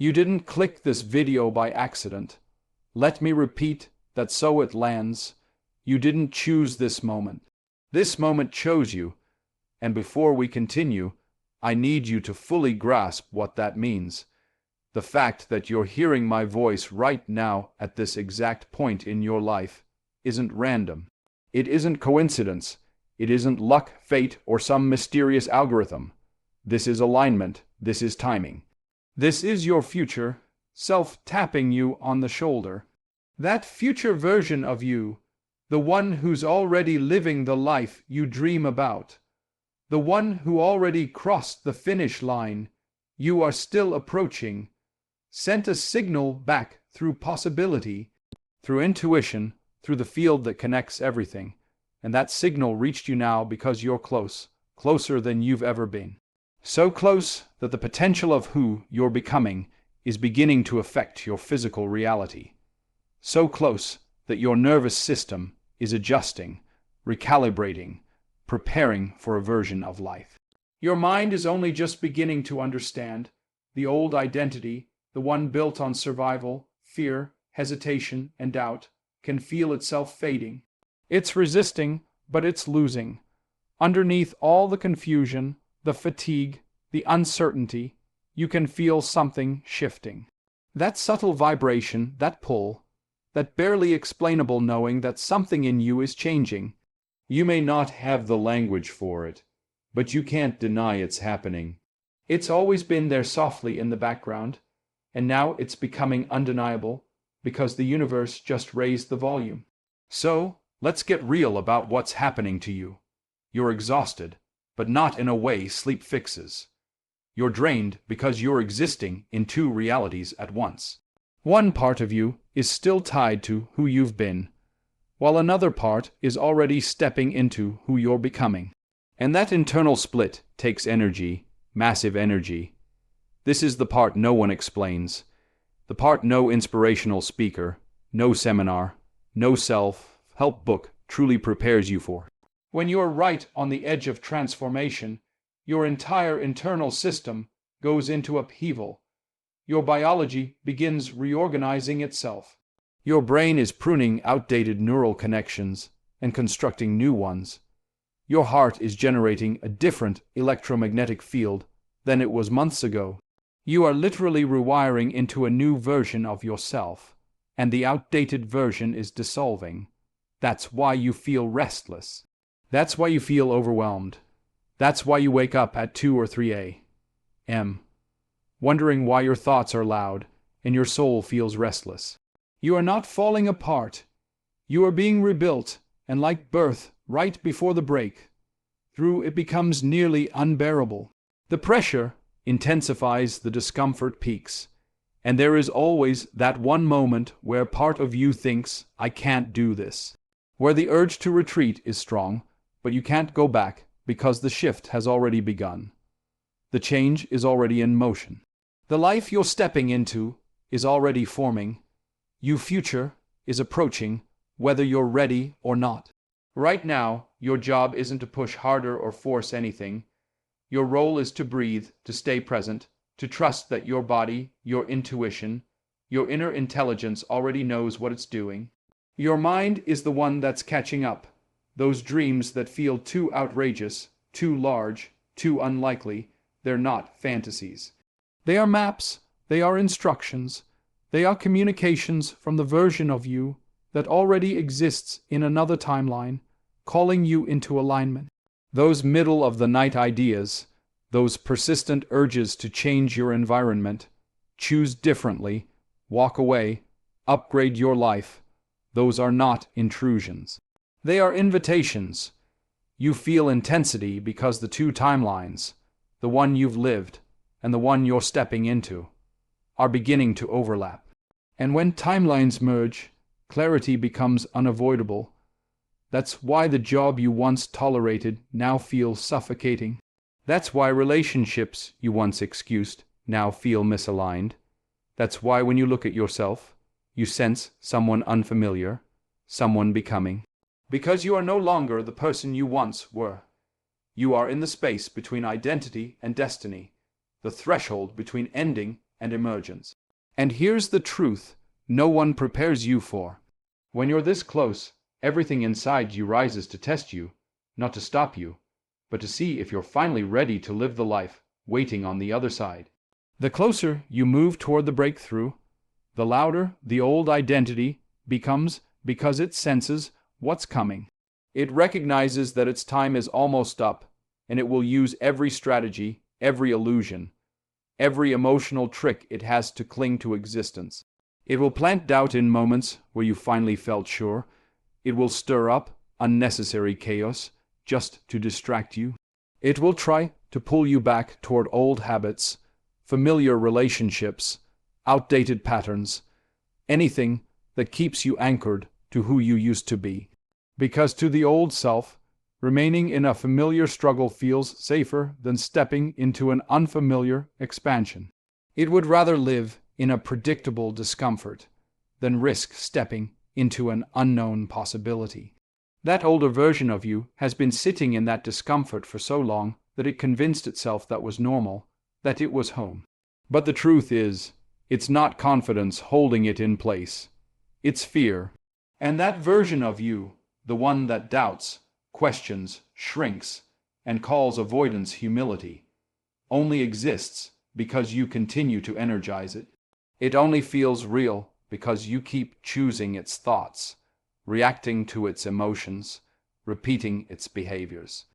You didn't click this video by accident. Let me repeat that so it lands. You didn't choose this moment. This moment chose you. And before we continue, I need you to fully grasp what that means. The fact that you're hearing my voice right now at this exact point in your life isn't random. It isn't coincidence. It isn't luck, fate, or some mysterious algorithm. This is alignment. This is timing. This is your future self tapping you on the shoulder. That future version of you, the one who's already living the life you dream about, the one who already crossed the finish line you are still approaching, sent a signal back through possibility, through intuition, through the field that connects everything. And that signal reached you now because you're close, closer than you've ever been. So close that the potential of who you're becoming is beginning to affect your physical reality. So close that your nervous system is adjusting, recalibrating, preparing for a version of life. Your mind is only just beginning to understand. The old identity, the one built on survival, fear, hesitation, and doubt, can feel itself fading. It's resisting, but it's losing. Underneath all the confusion, the fatigue, the uncertainty, you can feel something shifting. That subtle vibration, that pull, that barely explainable knowing that something in you is changing. You may not have the language for it, but you can't deny it's happening. It's always been there softly in the background, and now it's becoming undeniable because the universe just raised the volume. So, let's get real about what's happening to you. You're exhausted, but not in a way sleep fixes. You're drained because you're existing in two realities at once. One part of you is still tied to who you've been, while another part is already stepping into who you're becoming. And that internal split takes energy, massive energy. This is the part no one explains, the part no inspirational speaker, no seminar, no self-help book truly prepares you for. When you're right on the edge of transformation, your entire internal system goes into upheaval. Your biology begins reorganizing itself. Your brain is pruning outdated neural connections and constructing new ones. Your heart is generating a different electromagnetic field than it was months ago. You are literally rewiring into a new version of yourself, and the outdated version is dissolving. That's why you feel restless. That's why you feel overwhelmed. That's why you wake up at 2 or 3 a.m., wondering why your thoughts are loud and your soul feels restless. You are not falling apart. You are being rebuilt, and like birth, right before the break, through it becomes nearly unbearable. The pressure intensifies, the discomfort peaks, and there is always that one moment where part of you thinks, I can't do this, where the urge to retreat is strong, but you can't go back because the shift has already begun. The change is already in motion. The life you're stepping into is already forming. Your future is approaching, whether you're ready or not. Right now, your job isn't to push harder or force anything. Your role is to breathe, to stay present, to trust that your body, your intuition, your inner intelligence already knows what it's doing. Your mind is the one that's catching up. Those dreams that feel too outrageous, too large, too unlikely, they're not fantasies. They are maps, they are instructions, they are communications from the version of you that already exists in another timeline, calling you into alignment. Those middle-of-the-night ideas, those persistent urges to change your environment, choose differently, walk away, upgrade your life, those are not intrusions. They are invitations. You feel intensity because the two timelines, the one you've lived and the one you're stepping into, are beginning to overlap. And when timelines merge, clarity becomes unavoidable. That's why the job you once tolerated now feels suffocating. That's why relationships you once excused now feel misaligned. That's why when you look at yourself, you sense someone unfamiliar, someone becoming. Because you are no longer the person you once were. You are in the space between identity and destiny, the threshold between ending and emergence. And here's the truth no one prepares you for. When you're this close, everything inside you rises to test you, not to stop you, but to see if you're finally ready to live the life waiting on the other side. The closer you move toward the breakthrough, the louder the old identity becomes because it senses what's coming. It recognizes that its time is almost up, and it will use every strategy, every illusion, every emotional trick it has to cling to existence. It will plant doubt in moments where you finally felt sure. It will stir up unnecessary chaos just to distract you. It will try to pull you back toward old habits, familiar relationships, outdated patterns, anything that keeps you anchored to who you used to be. Because to the old self, remaining in a familiar struggle feels safer than stepping into an unfamiliar expansion. It would rather live in a predictable discomfort than risk stepping into an unknown possibility. That older version of you has been sitting in that discomfort for so long that it convinced itself that was normal, that it was home. But the truth is, it's not confidence holding it in place. It's fear. And that version of you, the one that doubts, questions, shrinks, and calls avoidance humility, only exists because you continue to energize it. It only feels real because you keep choosing its thoughts, reacting to its emotions, repeating its behaviors.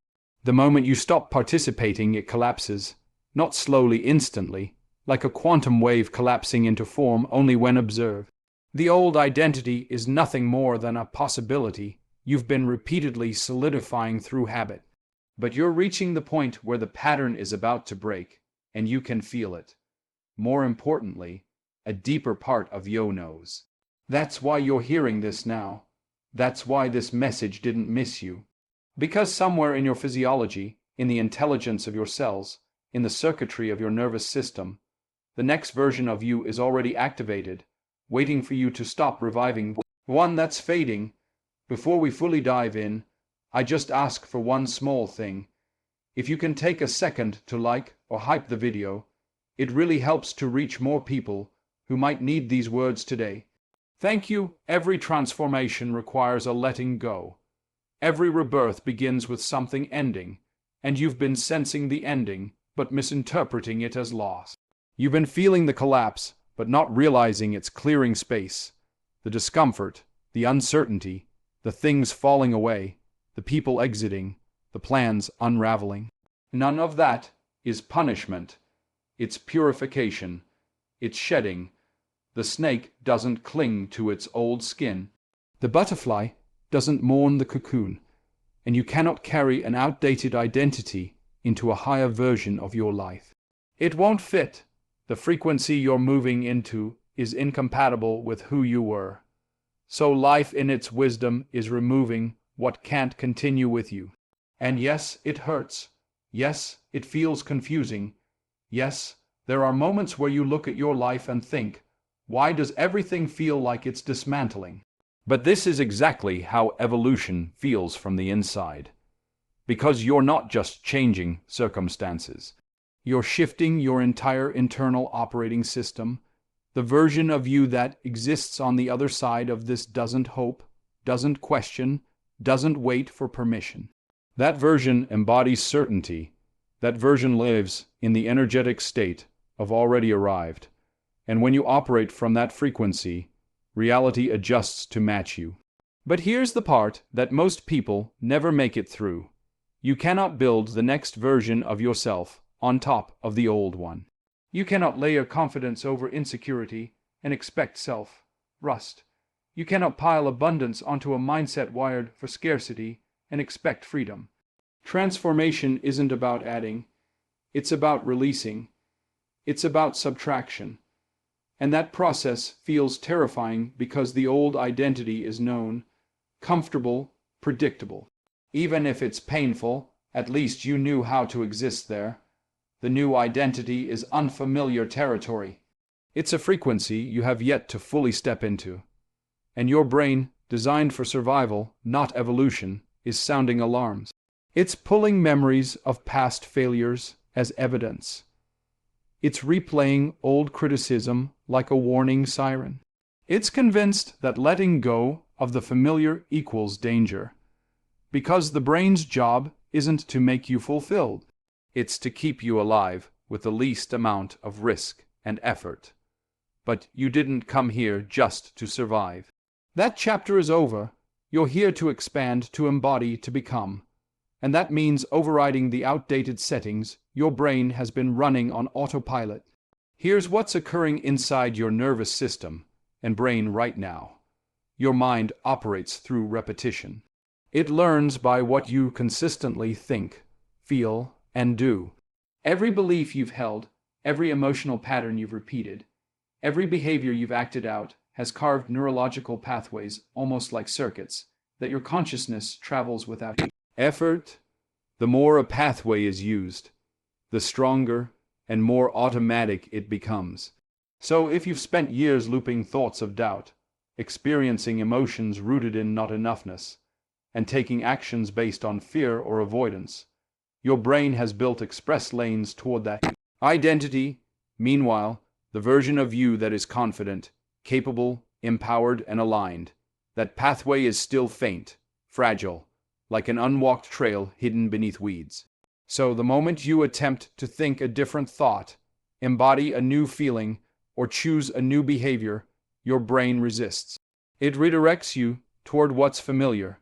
The moment you stop participating, it collapses, not slowly, instantly, like a quantum wave collapsing into form only when observed. The old identity is nothing more than a possibility you've been repeatedly solidifying through habit. But you're reaching the point where the pattern is about to break, and you can feel it. More importantly, a deeper part of you knows. That's why you're hearing this now. That's why this message didn't miss you. Because somewhere in your physiology, in the intelligence of your cells, in the circuitry of your nervous system, the next version of you is already activated, waiting for you to stop reviving one that's fading. Before we fully dive in, I just ask for one small thing. If you can take a second to like or hype the video, it really helps to reach more people who might need these words today. Thank you. Every transformation requires a letting go. Every rebirth begins with something ending, and you've been sensing the ending, but misinterpreting it as loss. You've been feeling the collapse, but not realizing it's clearing space. The discomfort, the uncertainty, the things falling away, the people exiting, the plans unraveling. None of that is punishment. It's purification. It's shedding. The snake doesn't cling to its old skin. The butterfly doesn't mourn the cocoon, and you cannot carry an outdated identity into a higher version of your life. It won't fit. The frequency you're moving into is incompatible with who you were. So life in its wisdom is removing what can't continue with you. And yes, it hurts. Yes, it feels confusing. Yes, there are moments where you look at your life and think, why does everything feel like it's dismantling? But this is exactly how evolution feels from the inside. Because you're not just changing circumstances. You're shifting your entire internal operating system. The version of you that exists on the other side of this doesn't hope, doesn't question, doesn't wait for permission. That version embodies certainty. That version lives in the energetic state of already arrived. And when you operate from that frequency, reality adjusts to match you. But here's the part that most people never make it through. You cannot build the next version of yourself on top of the old one. You cannot layer confidence over insecurity and expect self-rust. You cannot pile abundance onto a mindset wired for scarcity and expect freedom. Transformation isn't about adding, it's about releasing. It's about subtraction. And that process feels terrifying because the old identity is known, comfortable, predictable. Even if it's painful, at least you knew how to exist there. The new identity is unfamiliar territory. It's a frequency you have yet to fully step into. And your brain, designed for survival, not evolution, is sounding alarms. It's pulling memories of past failures as evidence. It's replaying old criticism like a warning siren. It's convinced that letting go of the familiar equals danger. Because the brain's job isn't to make you fulfilled. It's to keep you alive with the least amount of risk and effort. But you didn't come here just to survive. That chapter is over. You're here to expand, to embody, to become. And that means overriding the outdated settings your brain has been running on autopilot. Here's what's occurring inside your nervous system and brain right now. Your mind operates through repetition. It learns by what you consistently think, feel, and do. Every belief you've held, every emotional pattern you've repeated, every behavior you've acted out has carved neurological pathways, almost like circuits, that your consciousness travels without effort. The more a pathway is used, the stronger and more automatic it becomes. So if you've spent years looping thoughts of doubt, experiencing emotions rooted in not enoughness, and taking actions based on fear or avoidance, your brain has built express lanes toward that identity. Meanwhile, the version of you that is confident, capable, empowered, and aligned, that pathway is still faint, fragile, like an unwalked trail hidden beneath weeds. So the moment you attempt to think a different thought, embody a new feeling, or choose a new behavior, your brain resists. It redirects you toward what's familiar,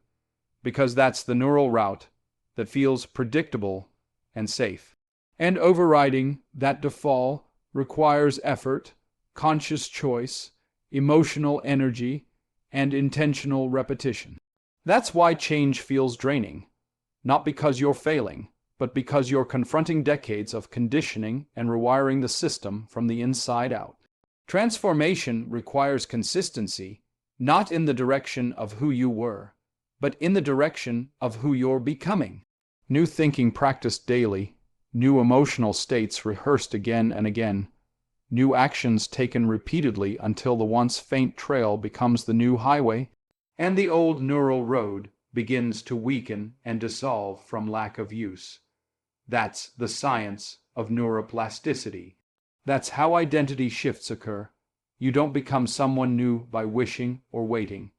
because that's the neural route that feels predictable and safe. And overriding that default requires effort, conscious choice, emotional energy, and intentional repetition. That's why change feels draining, not because you're failing, but because you're confronting decades of conditioning and rewiring the system from the inside out. Transformation requires consistency, not in the direction of who you were, but in the direction of who you're becoming. New thinking practiced daily, new emotional states rehearsed again and again, new actions taken repeatedly until the once faint trail becomes the new highway, and the old neural road begins to weaken and dissolve from lack of use. That's the science of neuroplasticity. That's how identity shifts occur. You don't become someone new by wishing or waiting.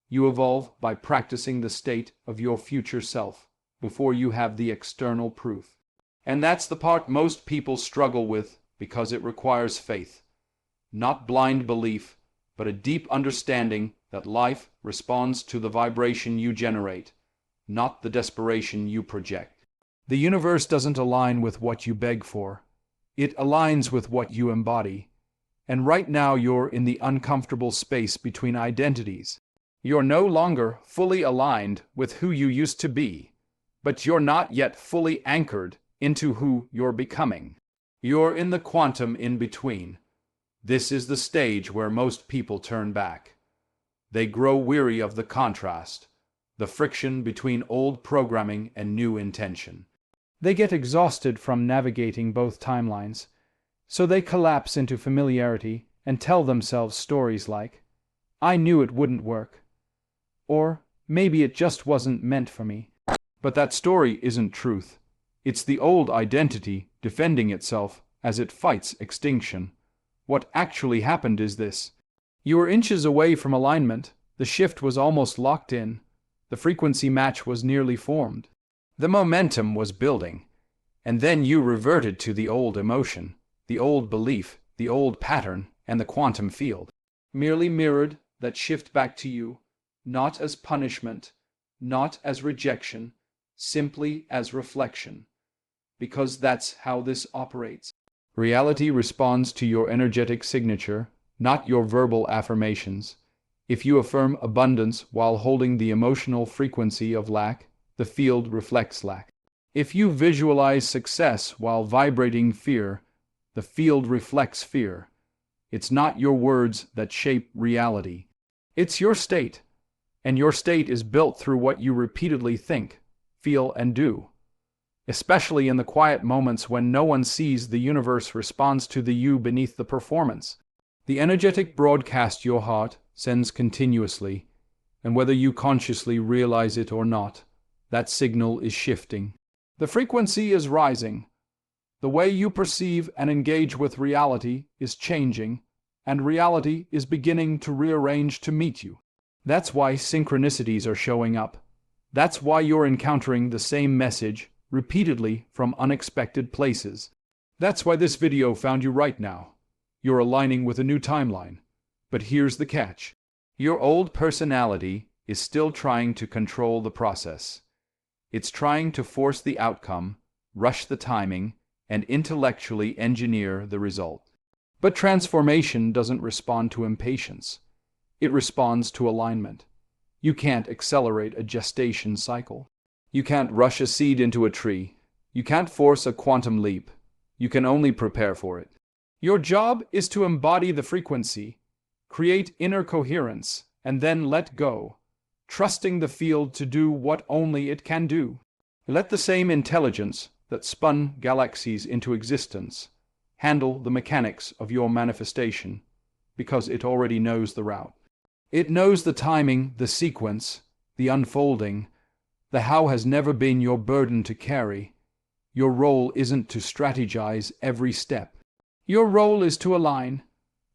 You evolve by practicing the state of your future self before you have the external proof. And that's the part most people struggle with because it requires faith. Not blind belief, but a deep understanding that life responds to the vibration you generate, not the desperation you project. The universe doesn't align with what you beg for. It aligns with what you embody. And right now you're in the uncomfortable space between identities. You're no longer fully aligned with who you used to be, but you're not yet fully anchored into who you're becoming. You're in the quantum in between. This is the stage where most people turn back. They grow weary of the contrast, the friction between old programming and new intention. They get exhausted from navigating both timelines, so they collapse into familiarity and tell themselves stories like, "I knew it wouldn't work," or "maybe it just wasn't meant for me." But that story isn't truth. It's the old identity defending itself as it fights extinction. What actually happened is this. You were inches away from alignment. The shift was almost locked in. The frequency match was nearly formed. The momentum was building. And then you reverted to the old emotion, the old belief, the old pattern, and the quantum field. Merely mirrored that shift back to you, not as punishment, not as rejection, simply as reflection. Because that's how this operates. Reality responds to your energetic signature, not your verbal affirmations. If you affirm abundance while holding the emotional frequency of lack, the field reflects lack. If you visualize success while vibrating fear, the field reflects fear. It's not your words that shape reality. It's your state. And your state is built through what you repeatedly think, feel, and do. Especially in the quiet moments when no one sees, the universe responds to the you beneath the performance. The energetic broadcast your heart sends continuously, and whether you consciously realize it or not, that signal is shifting. The frequency is rising, The way you perceive and engage with reality is changing, and reality is beginning to rearrange to meet you. That's why synchronicities are showing up. That's why you're encountering the same message repeatedly from unexpected places. That's why this video found you right now. You're aligning with a new timeline. But here's the catch. Your old personality is still trying to control the process. It's trying to force the outcome, rush the timing, and intellectually engineer the result. But transformation doesn't respond to impatience. It responds to alignment. You can't accelerate a gestation cycle. You can't rush a seed into a tree. You can't force a quantum leap. You can only prepare for it. Your job is to embody the frequency, create inner coherence, and then let go, trusting the field to do what only it can do. Let the same intelligence that spun galaxies into existence handle the mechanics of your manifestation, because it already knows the route. It knows the timing, the sequence, the unfolding. The how has never been your burden to carry. Your role isn't to strategize every step. Your role is to align,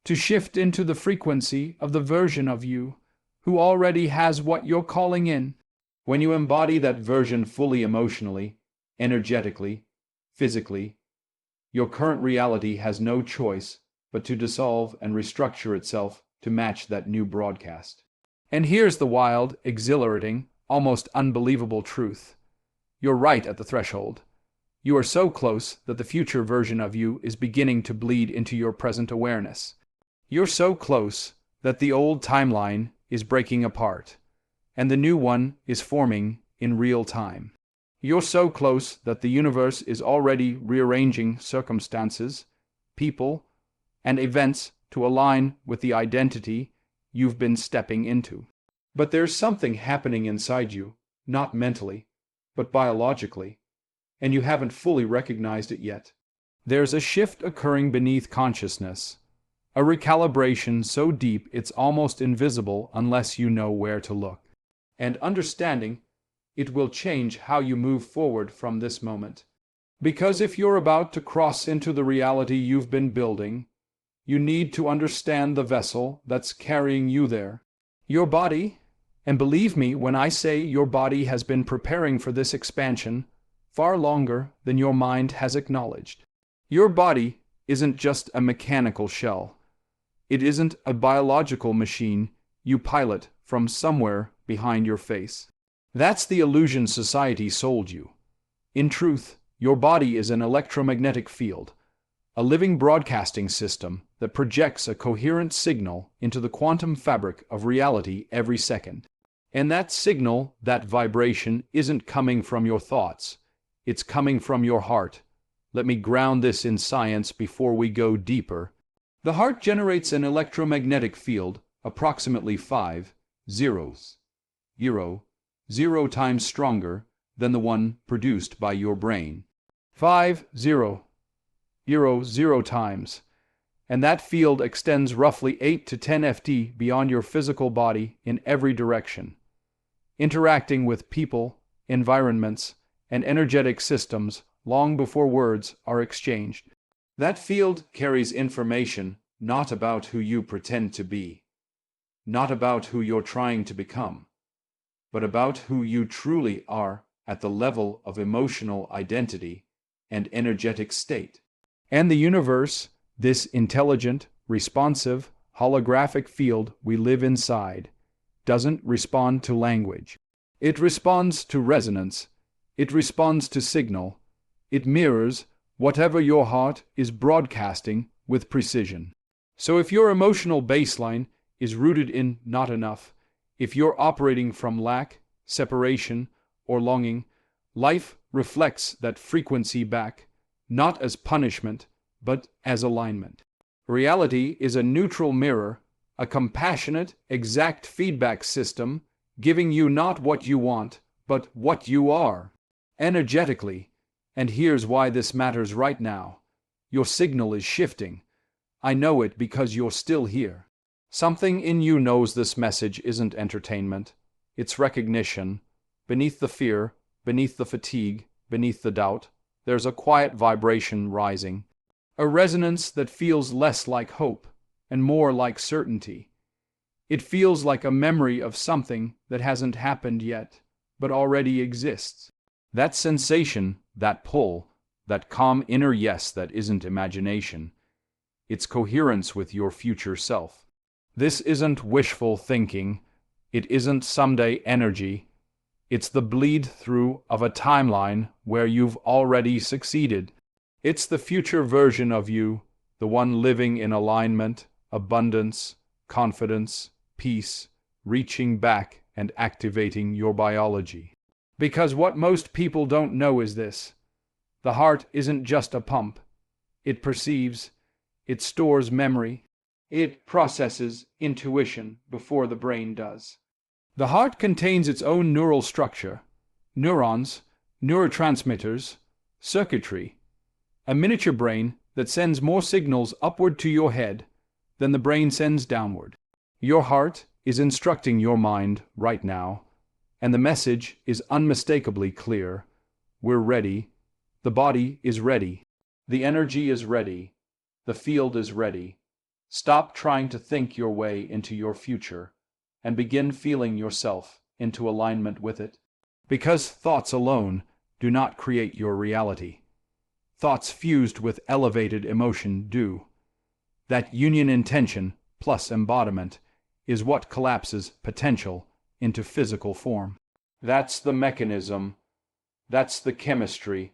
to shift into the frequency of the version of you who already has what you're calling in. When you embody that version fully emotionally, energetically, physically, your current reality has no choice but to dissolve and restructure itself to match that new broadcast. And here's the wild, exhilarating, almost unbelievable truth. You're right at the threshold. You are so close that the future version of you is beginning to bleed into your present awareness. You're so close that the old timeline is breaking apart, and the new one is forming in real time. You're so close that the universe is already rearranging circumstances, people, and events to align with the identity you've been stepping into. But there's something happening inside you, not mentally, but biologically, and you haven't fully recognized it yet. There's a shift occurring beneath consciousness, a recalibration so deep it's almost invisible unless you know where to look. And understanding it will change how you move forward from this moment. Because if you're about to cross into the reality you've been building, you need to understand the vessel that's carrying you there. Your body, and believe me when I say your body has been preparing for this expansion far longer than your mind has acknowledged. Your body isn't just a mechanical shell. It isn't a biological machine you pilot from somewhere behind your face. That's the illusion society sold you. In truth, your body is an electromagnetic field, a living broadcasting system that projects a coherent signal into the quantum fabric of reality every second. And that signal, that vibration, isn't coming from your thoughts. It's coming from your heart. Let me ground this in science before we go deeper. The heart generates an electromagnetic field approximately 0 times stronger than the one produced by your brain. 0 times. And that field extends roughly 8 to 10 ft beyond your physical body in every direction, interacting with people, environments, and energetic systems long before words are exchanged. That field carries information not about who you pretend to be, not about who you're trying to become, but about who you truly are at the level of emotional identity and energetic state. And the universe, this intelligent, responsive, holographic field we live inside, doesn't respond to language. It responds to resonance. It responds to signal. It mirrors whatever your heart is broadcasting with precision. So if your emotional baseline is rooted in not enough, if you're operating from lack, separation, or longing, life reflects that frequency back, not as punishment, but as alignment. Reality is a neutral mirror, a compassionate, exact feedback system, giving you not what you want, but what you are, energetically. And here's why this matters right now. Your signal is shifting. I know it because you're still here. Something in you knows this message isn't entertainment. It's recognition. Beneath the fear, beneath the fatigue, beneath the doubt, there's a quiet vibration rising, a resonance that feels less like hope and more like certainty. It feels like a memory of something that hasn't happened yet, but already exists. That sensation, that pull, that calm inner yes that isn't imagination, it's coherence with your future self. This isn't wishful thinking, it isn't someday energy, it's the bleed through of a timeline where you've already succeeded. It's the future version of you, the one living in alignment, abundance, confidence, peace, reaching back and activating your biology. Because what most people don't know is this: the heart isn't just a pump. It perceives, it stores memory, it processes intuition before the brain does. The heart contains its own neural structure, neurons, neurotransmitters, circuitry, a miniature brain that sends more signals upward to your head than the brain sends downward. Your heart is instructing your mind right now, and the message is unmistakably clear. We're ready. The body is ready. The energy is ready. The field is ready. Stop trying to think your way into your future and begin feeling yourself into alignment with it. Because thoughts alone do not create your reality. Thoughts fused with elevated emotion do. That union intention plus embodiment is what collapses potential into physical form. That's the mechanism. That's the chemistry.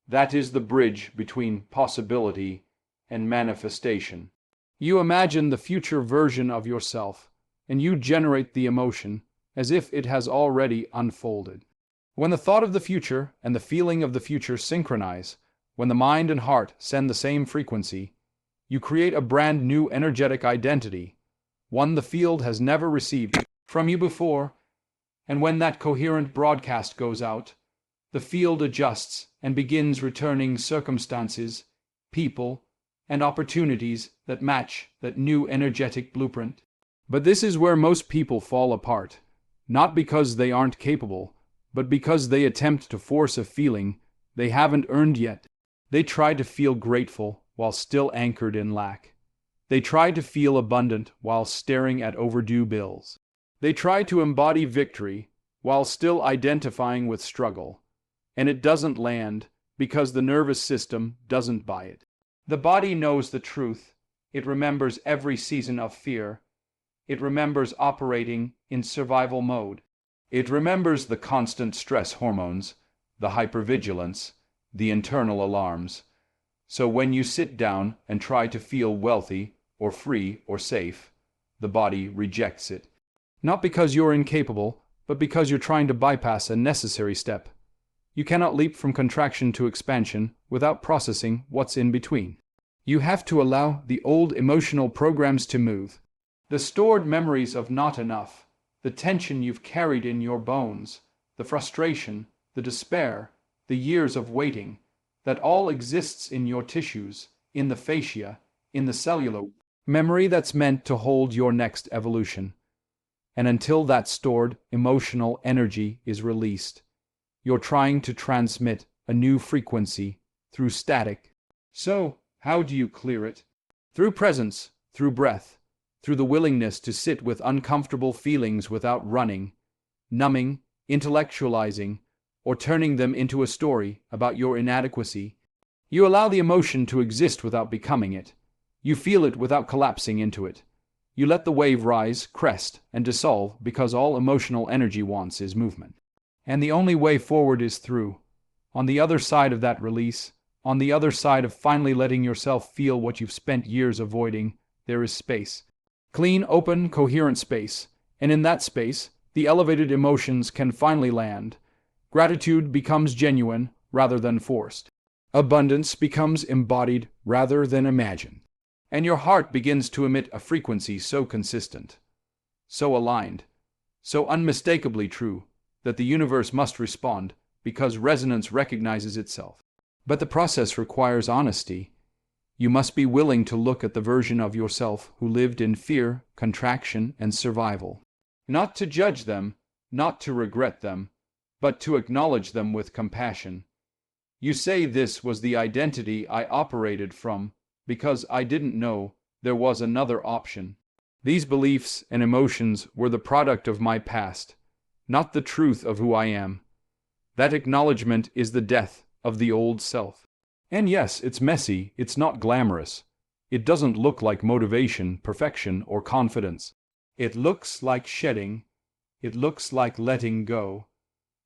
That is the bridge between possibility and manifestation. You imagine the future version of yourself, and you generate the emotion as if it has already unfolded. When the thought of the future and the feeling of the future synchronize, when the mind and heart send the same frequency, you create a brand new energetic identity, one the field has never received from you before. And when that coherent broadcast goes out, the field adjusts and begins returning circumstances, people, and opportunities that match that new energetic blueprint. But this is where most people fall apart, not because they aren't capable, but because they attempt to force a feeling they haven't earned yet. They try to feel grateful while still anchored in lack. They try to feel abundant while staring at overdue bills. They try to embody victory while still identifying with struggle. And it doesn't land because the nervous system doesn't buy it. The body knows the truth. It remembers every season of fear. It remembers operating in survival mode. It remembers the constant stress hormones, the hypervigilance, the internal alarms. So when you sit down and try to feel wealthy or free or safe, the body rejects it. Not because you're incapable, but because you're trying to bypass a necessary step. You cannot leap from contraction to expansion without processing what's in between. You have to allow the old emotional programs to move. The stored memories of not enough, the tension you've carried in your bones, the frustration, the despair, the years of waiting, that all exists in your tissues, in the fascia, in the cellular memory that's meant to hold your next evolution. And until that stored emotional energy is released, you're trying to transmit a new frequency through static. So, how do you clear it? Through presence, through breath, through the willingness to sit with uncomfortable feelings without running, numbing, intellectualizing, or turning them into a story about your inadequacy. You allow the emotion to exist without becoming it. You feel it without collapsing into it. You let the wave rise, crest, and dissolve because all emotional energy wants is movement. And the only way forward is through. On the other side of that release, on the other side of finally letting yourself feel what you've spent years avoiding, there is space. Clean, open, coherent space. And in that space, the elevated emotions can finally land. Gratitude becomes genuine rather than forced. Abundance becomes embodied rather than imagined. And your heart begins to emit a frequency so consistent, so aligned, so unmistakably true, that the universe must respond because resonance recognizes itself. But the process requires honesty. You must be willing to look at the version of yourself who lived in fear, contraction, and survival. Not to judge them, not to regret them, but to acknowledge them with compassion. You say this was the identity I operated from because I didn't know there was another option. These beliefs and emotions were the product of my past, not the truth of who I am. That acknowledgement is the death of the old self. And yes, it's messy, it's not glamorous. It doesn't look like motivation, perfection, or confidence. It looks like shedding. It looks like letting go.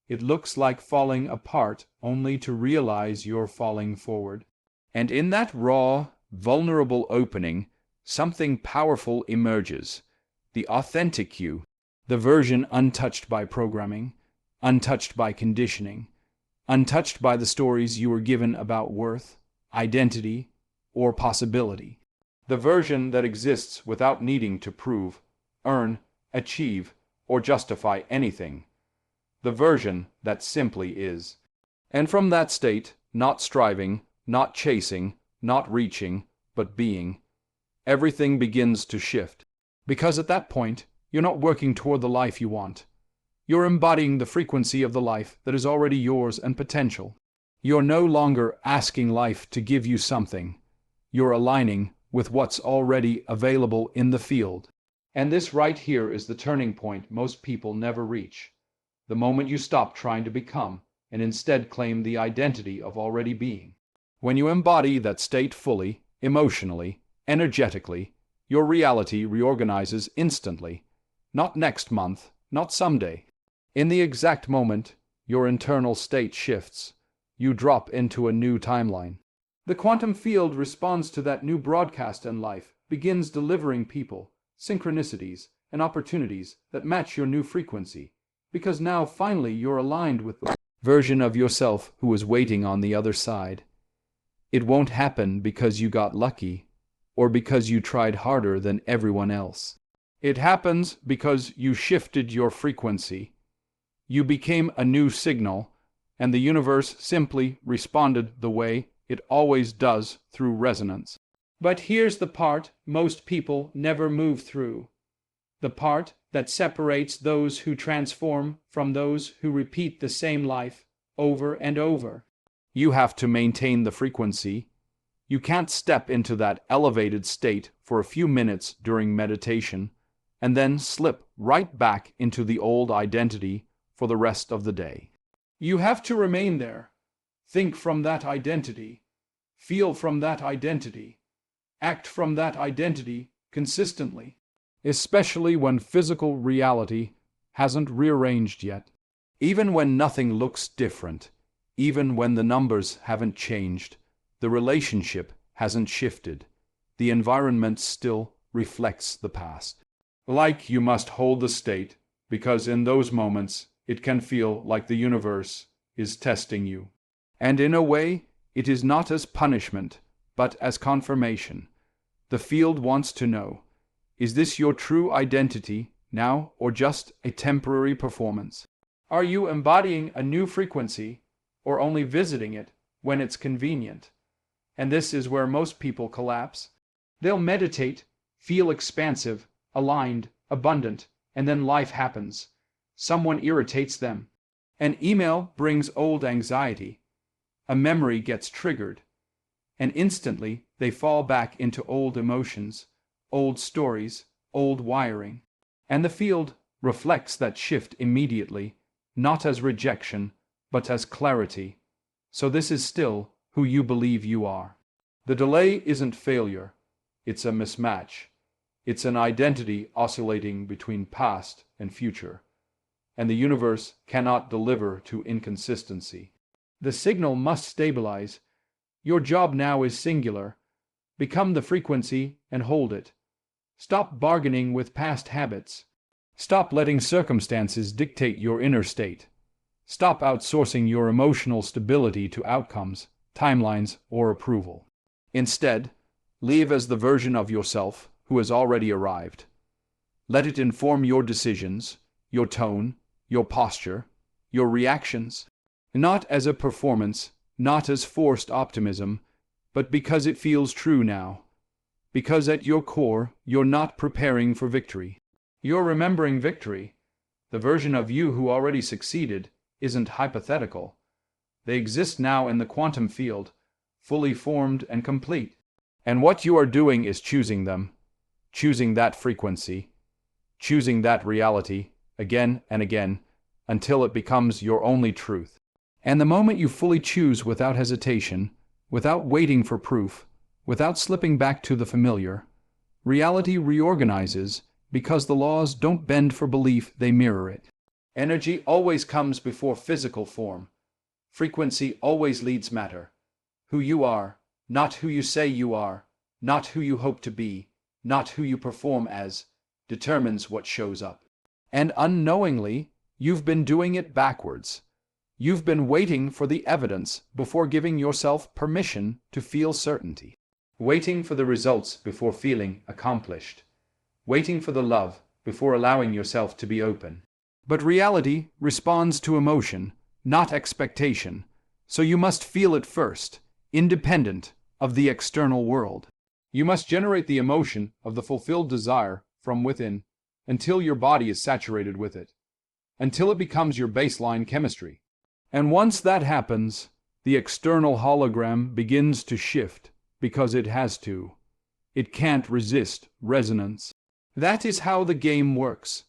It looks like falling apart only to realize you're falling forward. And in that raw, vulnerable opening, something powerful emerges. The authentic you, the version untouched by programming, untouched by conditioning, untouched by the stories you were given about worth, identity, or possibility. The version that exists without needing to prove, earn, achieve, or justify anything. The version that simply is. And from that state, not striving, not chasing, not reaching, but being, everything begins to shift. Because at that point, you're not working toward the life you want. You're embodying the frequency of the life that is already yours and potential. You're no longer asking life to give you something. You're aligning with what's already available in the field. And this right here is the turning point most people never reach. The moment you stop trying to become and instead claim the identity of already being. When you embody that state fully, emotionally, energetically, your reality reorganizes instantly. Not next month, not someday. In the exact moment, your internal state shifts. You drop into a new timeline. The quantum field responds to that new broadcast in life, begins delivering people, synchronicities, and opportunities that match your new frequency. Because now finally you're aligned with the version of yourself who is waiting on the other side. It won't happen because you got lucky, or because you tried harder than everyone else. It happens because you shifted your frequency. You became a new signal, and the universe simply responded the way it always does through resonance. But here's the part most people never move through. The part that separates those who transform from those who repeat the same life over and over. You have to maintain the frequency. You can't step into that elevated state for a few minutes during meditation and then slip right back into the old identity for the rest of the day. You have to remain there. Think from that identity. Feel from that identity. Act from that identity consistently. Especially when physical reality hasn't rearranged yet. Even when nothing looks different, even when the numbers haven't changed, the relationship hasn't shifted, the environment still reflects the past. Like you must hold the state, because in those moments it can feel like the universe is testing you. And in a way, it is not as punishment, but as confirmation. The field wants to know, is this your true identity now or just a temporary performance? Are you embodying a new frequency or only visiting it when it's convenient? And this is where most people collapse. They'll meditate, feel expansive, aligned, abundant, and then life happens. Someone irritates them. An email brings old anxiety. A memory gets triggered. And instantly they fall back into old emotions, old stories, old wiring. And the field reflects that shift immediately, not as rejection, but as clarity. So this is still who you believe you are. The delay isn't failure. It's a mismatch. It's an identity oscillating between past and future. And the universe cannot deliver to inconsistency. The signal must stabilize. Your job now is singular. Become the frequency and hold it. Stop bargaining with past habits. Stop letting circumstances dictate your inner state. Stop outsourcing your emotional stability to outcomes, timelines, or approval. Instead, live as the version of yourself who has already arrived. Let it inform your decisions, your tone, your posture, your reactions, not as a performance, not as forced optimism, but because it feels true now. Because at your core, you're not preparing for victory. You're remembering victory. The version of you who already succeeded isn't hypothetical. They exist now in the quantum field, fully formed and complete. And what you are doing is choosing them, choosing that frequency, choosing that reality again and again until it becomes your only truth. And the moment you fully choose without hesitation, without waiting for proof, without slipping back to the familiar, reality reorganizes because the laws don't bend for belief, they mirror it. Energy always comes before physical form. Frequency always leads matter. Who you are, not who you say you are, not who you hope to be, not who you perform as, determines what shows up. And unknowingly, you've been doing it backwards. You've been waiting for the evidence before giving yourself permission to feel certainty. Waiting for the results before feeling accomplished. Waiting for the love before allowing yourself to be open. But reality responds to emotion, not expectation, so you must feel it first, independent of the external world. You must generate the emotion of the fulfilled desire from within until your body is saturated with it, until it becomes your baseline chemistry. And once that happens, the external hologram begins to shift because it has to. It can't resist resonance. That is how the game works.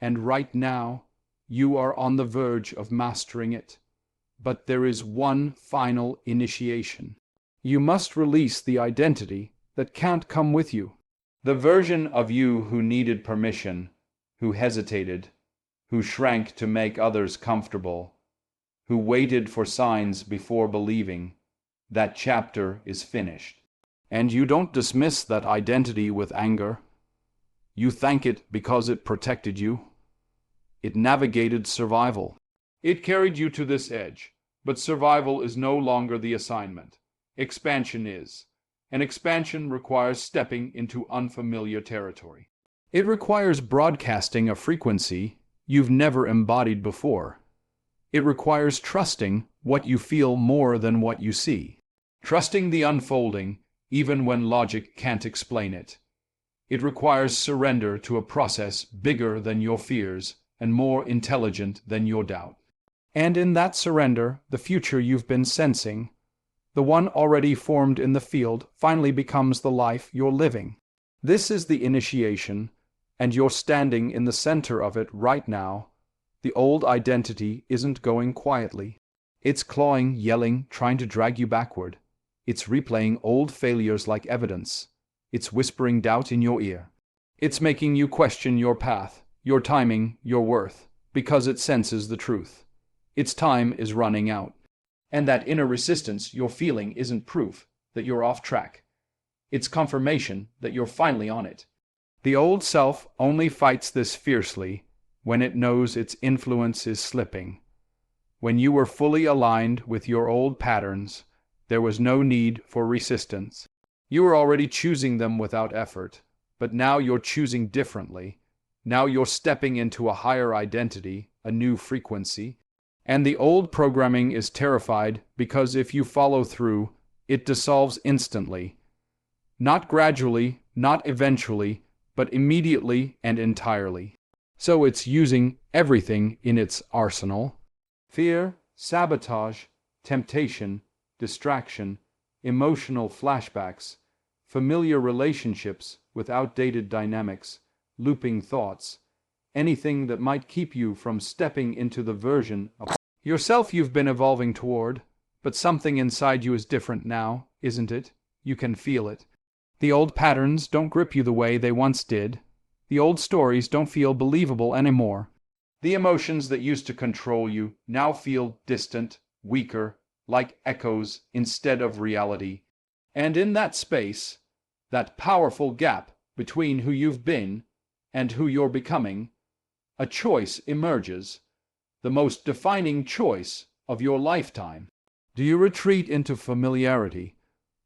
And right now, you are on the verge of mastering it. But there is one final initiation. You must release the identity that can't come with you. The version of you who needed permission, who hesitated, who shrank to make others comfortable, who waited for signs before believing, that chapter is finished. And you don't dismiss that identity with anger. You thank it because it protected you. It navigated survival. It carried you to this edge. But survival is no longer the assignment. Expansion is. And expansion requires stepping into unfamiliar territory. It requires broadcasting a frequency you've never embodied before. It requires trusting what you feel more than what you see. Trusting the unfolding, even when logic can't explain it. It requires surrender to a process bigger than your fears and more intelligent than your doubt. And in that surrender, the future you've been sensing, the one already formed in the field, finally becomes the life you're living. This is the initiation, and you're standing in the center of it right now. The old identity isn't going quietly. It's clawing, yelling, trying to drag you backward. It's replaying old failures like evidence. It's whispering doubt in your ear. It's making you question your path, your timing, your worth, because it senses the truth. Its time is running out. And that inner resistance you're feeling isn't proof that you're off track. It's confirmation that you're finally on it. The old self only fights this fiercely when it knows its influence is slipping. When you were fully aligned with your old patterns, there was no need for resistance. You were already choosing them without effort, but now you're choosing differently. Now you're stepping into a higher identity, a new frequency. And the old programming is terrified because if you follow through, it dissolves instantly. Not gradually, not eventually, but immediately and entirely. So it's using everything in its arsenal. Fear, sabotage, temptation, distraction, emotional flashbacks, familiar relationships with outdated dynamics, looping thoughts, anything that might keep you from stepping into the version of yourself you've been evolving toward. But something inside you is different now, isn't it? You can feel it. The old patterns don't grip you the way they once did. The old stories don't feel believable anymore. The emotions that used to control you now feel distant, weaker, like echoes instead of reality. And in that space, that powerful gap between who you've been and who you're becoming, a choice emerges, the most defining choice of your lifetime. Do you retreat into familiarity,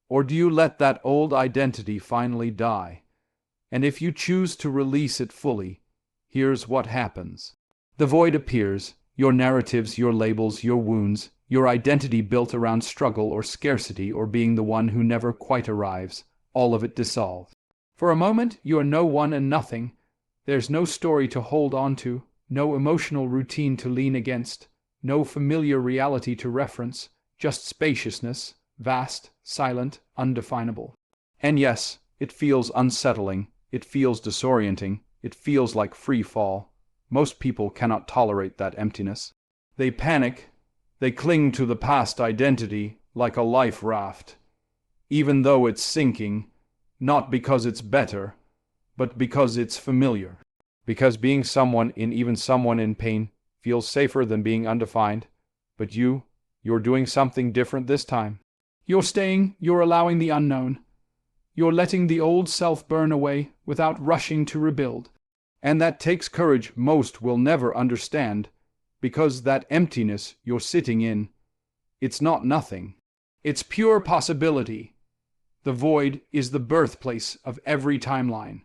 or do you let that old identity finally die? And if you choose to release it fully, here's what happens. The void appears, your narratives, your labels, your wounds, your identity built around struggle or scarcity or being the one who never quite arrives, all of it dissolves. For a moment, you are no one and nothing. There's no story to hold on to, no emotional routine to lean against, no familiar reality to reference. just spaciousness, vast, silent, undefinable. And yes, it feels unsettling, it feels disorienting, it feels like free fall. Most people cannot tolerate that emptiness. They panic, they cling to the past identity like a life raft, even though it's sinking, not because it's better, but because it's familiar. Because being someone in, even someone in pain, feels safer than being undefined. But you're doing something different this time. You're staying, you're allowing the unknown. You're letting the old self burn away without rushing to rebuild. And that takes courage most will never understand, because that emptiness you're sitting in, it's not nothing. It's pure possibility. The void is the birthplace of every timeline.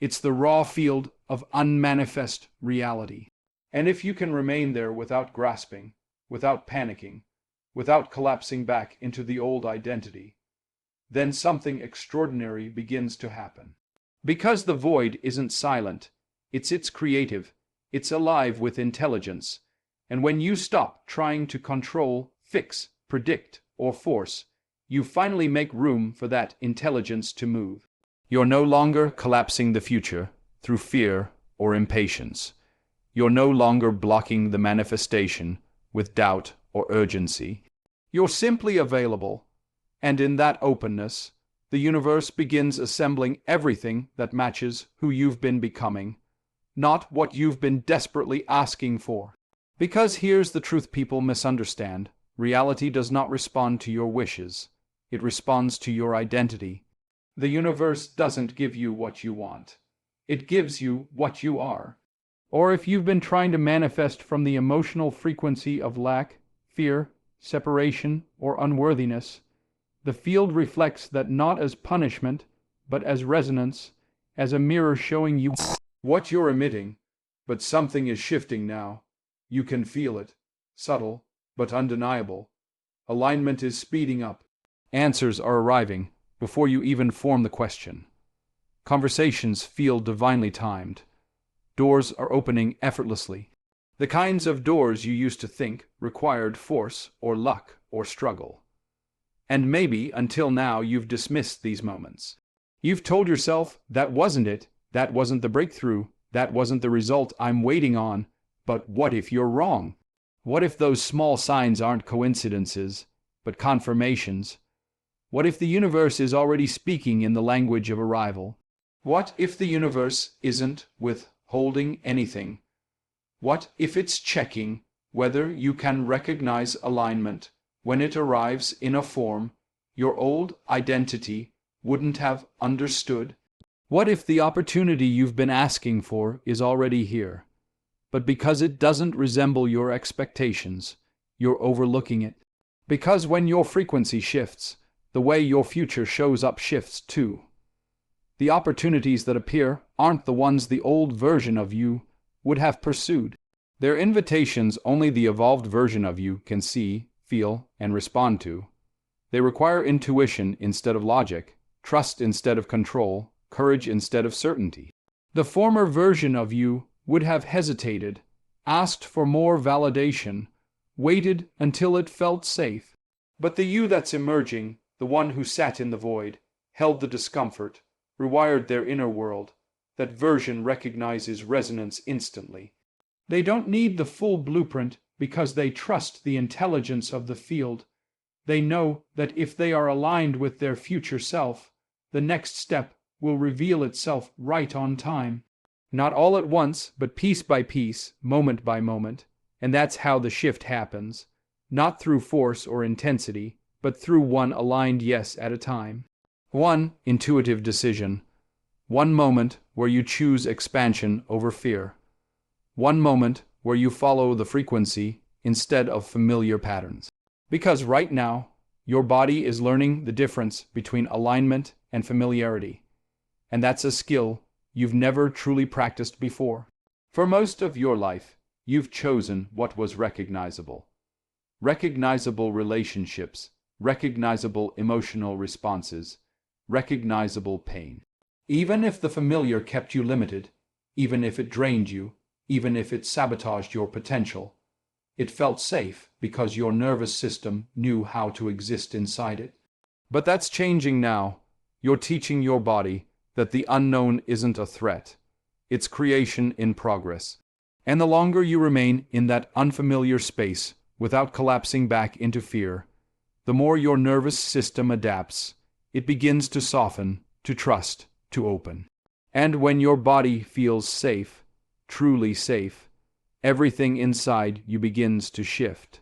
It's the raw field of unmanifest reality. And if you can remain there without grasping, without panicking, without collapsing back into the old identity, then something extraordinary begins to happen. Because the void isn't silent, it's creative, it's alive with intelligence. And when you stop trying to control, fix, predict, or force, you finally make room for that intelligence to move. You're no longer collapsing the future through fear or impatience. You're no longer blocking the manifestation with doubt or urgency. You're simply available, and in that openness, the universe begins assembling everything that matches who you've been becoming, not what you've been desperately asking for. Because here's the truth people misunderstand. Reality does not respond to your wishes. It responds to your identity. The universe doesn't give you what you want. It gives you what you are. Or if you've been trying to manifest from the emotional frequency of lack, fear, separation, or unworthiness, the field reflects that not as punishment, but as resonance, as a mirror showing you what you're emitting. But something is shifting now. You can feel it. Subtle, but undeniable. Alignment is speeding up. Answers are arriving before you even form the question. Conversations feel divinely timed. Doors are opening effortlessly. The kinds of doors you used to think required force or luck or struggle. And maybe, until now, you've dismissed these moments. You've told yourself, that wasn't it, that wasn't the breakthrough, that wasn't the result I'm waiting on. But what if you're wrong? What if those small signs aren't coincidences, but confirmations? What if the universe is already speaking in the language of arrival? What if the universe isn't withholding anything? What if it's checking whether you can recognize alignment when it arrives in a form your old identity wouldn't have understood? What if the opportunity you've been asking for is already here, but because it doesn't resemble your expectations, you're overlooking it? Because when your frequency shifts, the way your future shows up shifts too. The opportunities that appear aren't the ones the old version of you would have pursued. They're invitations only the evolved version of you can see, feel, and respond to. They require intuition instead of logic, trust instead of control, courage instead of certainty. The former version of you would have hesitated, asked for more validation, waited until it felt safe. But the you that's emerging, the one who sat in the void, held the discomfort, rewired their inner world, that version recognizes resonance instantly. They don't need the full blueprint because they trust the intelligence of the field. They know that if they are aligned with their future self, the next step will reveal itself right on time. Not all at once, but piece by piece, moment by moment. And that's how the shift happens. Not through force or intensity, but through one aligned yes at a time. One intuitive decision. One moment where you choose expansion over fear. One moment where you follow the frequency instead of familiar patterns. Because right now, your body is learning the difference between alignment and familiarity. And that's a skill you've never truly practiced before. For most of your life, you've chosen what was recognizable. Recognizable relationships, recognizable emotional responses, recognizable pain. Even if the familiar kept you limited, even if it drained you, even if it sabotaged your potential, It felt safe because your nervous system knew how to exist inside it. But that's changing now. You're teaching your body that the unknown isn't a threat. It's creation in progress. And the longer you remain in that unfamiliar space without collapsing back into fear, the more your nervous system adapts. It begins to soften, to trust, to open. And when your body feels safe, truly safe, everything inside you begins to shift.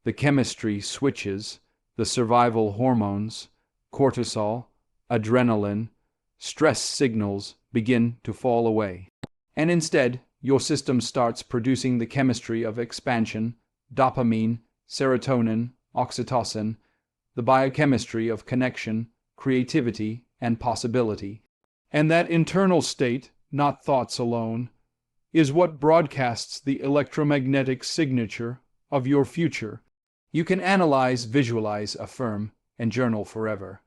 The chemistry switches, the survival hormones, cortisol, adrenaline, stress signals begin to fall away. And instead, your system starts producing the chemistry of expansion, dopamine, serotonin, oxytocin, the biochemistry of connection, creativity, and possibility. And that internal state, not thoughts alone, is what broadcasts the electromagnetic signature of your future. You can analyze, visualize, affirm, and journal forever.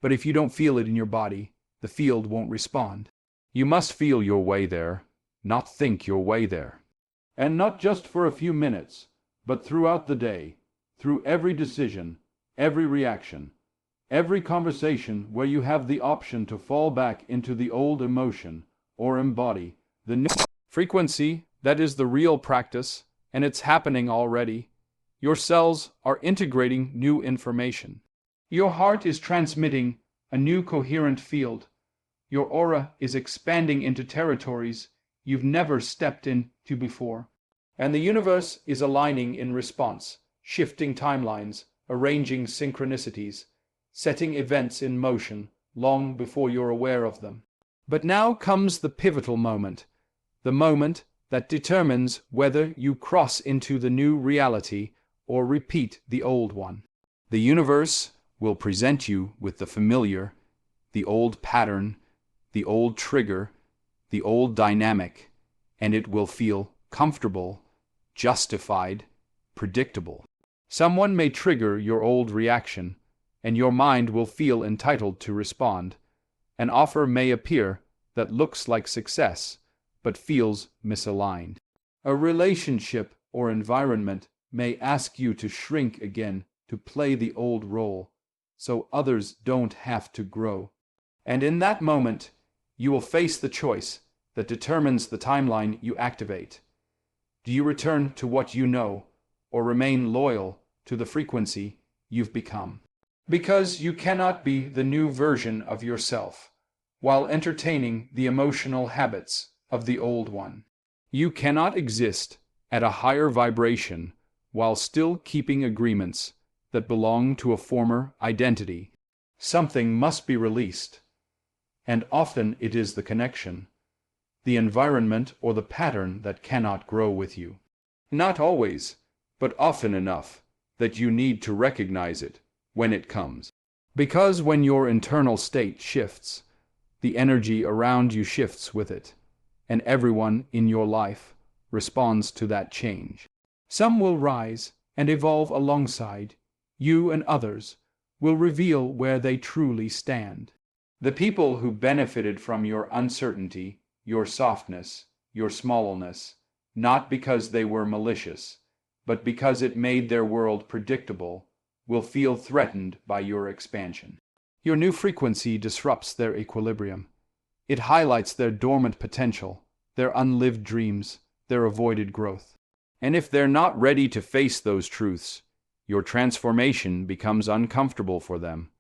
But if you don't feel it in your body, the field won't respond. You must feel your way there, not think your way there. And not just for a few minutes, but throughout the day, through every decision, every reaction, every conversation where you have the option to fall back into the old emotion or embody the new frequency. That is the real practice, and it's happening already. Your cells are integrating new information. Your heart is transmitting a new coherent field. Your aura is expanding into territories you've never stepped into before. And the universe is aligning in response, shifting timelines, arranging synchronicities, setting events in motion long before you're aware of them. But now comes the pivotal moment, the moment that determines whether you cross into the new reality or repeat the old one. The universe will present you with the familiar, the old pattern, the old trigger, the old dynamic, and it will feel comfortable, justified, predictable. Someone may trigger your old reaction, and your mind will feel entitled to respond. An offer may appear that looks like success, but feels misaligned. A relationship or environment may ask you to shrink again, to play the old role, so others don't have to grow. And in that moment, you will face the choice that determines the timeline you activate. Do you return to what you know, or remain loyal to the frequency you've become? Because you cannot be the new version of yourself while entertaining the emotional habits of the old one. You cannot exist at a higher vibration while still keeping agreements that belong to a former identity. Something must be released, and often it is the connection, the environment, or the pattern that cannot grow with you. Not always, but often enough that you need to recognize it when it comes. Because when your internal state shifts, the energy around you shifts with it, and everyone in your life responds to that change. Some will rise and evolve alongside you, and others will reveal where they truly stand. The people who benefited from your uncertainty, your softness, your smallness, not because they were malicious, but because it made their world predictable, will feel threatened by your expansion. Your new frequency disrupts their equilibrium. It highlights their dormant potential, their unlived dreams, their avoided growth. And if they're not ready to face those truths, your transformation becomes uncomfortable for them.